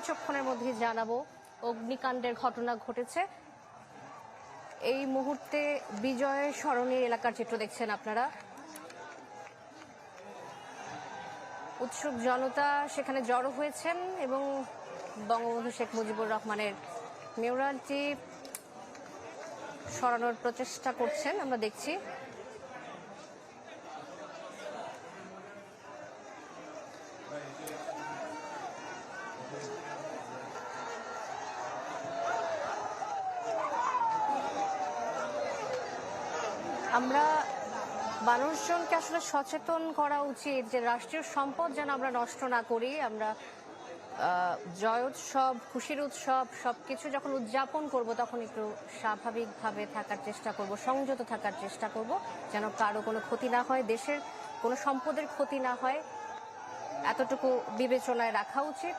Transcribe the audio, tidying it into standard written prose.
কিছুক্ষণের মধ্যে জানাবো। অগ্নিকাণ্ডের ঘটনা ঘটেছে এই মুহূর্তে বিজয় সরণির এলাকার চিত্র দেখছেন আপনারা। উৎসুক জনতা সেখানে জড়ো হয়েছেন এবং বঙ্গবন্ধু শেখ মুজিবুর রহমানের মিউরালটি সরানোর প্রচেষ্টা করছেন, আমরা দেখছি। আমরা মানুষজনকে আসলে সচেতন করা উচিত যে রাষ্ট্রীয় সম্পদ যেন আমরা নষ্ট না করি। আমরা জয় উৎসব, খুশির উৎসব সবকিছু যখন উদযাপন করব তখন একটু স্বাভাবিকভাবে থাকার চেষ্টা করব, সংযত থাকার চেষ্টা করব, যেন কারো কোনো ক্ষতি না হয়, দেশের কোনো সম্পদের ক্ষতি না হয়, এতটুকু বিবেচনায় রাখা উচিত।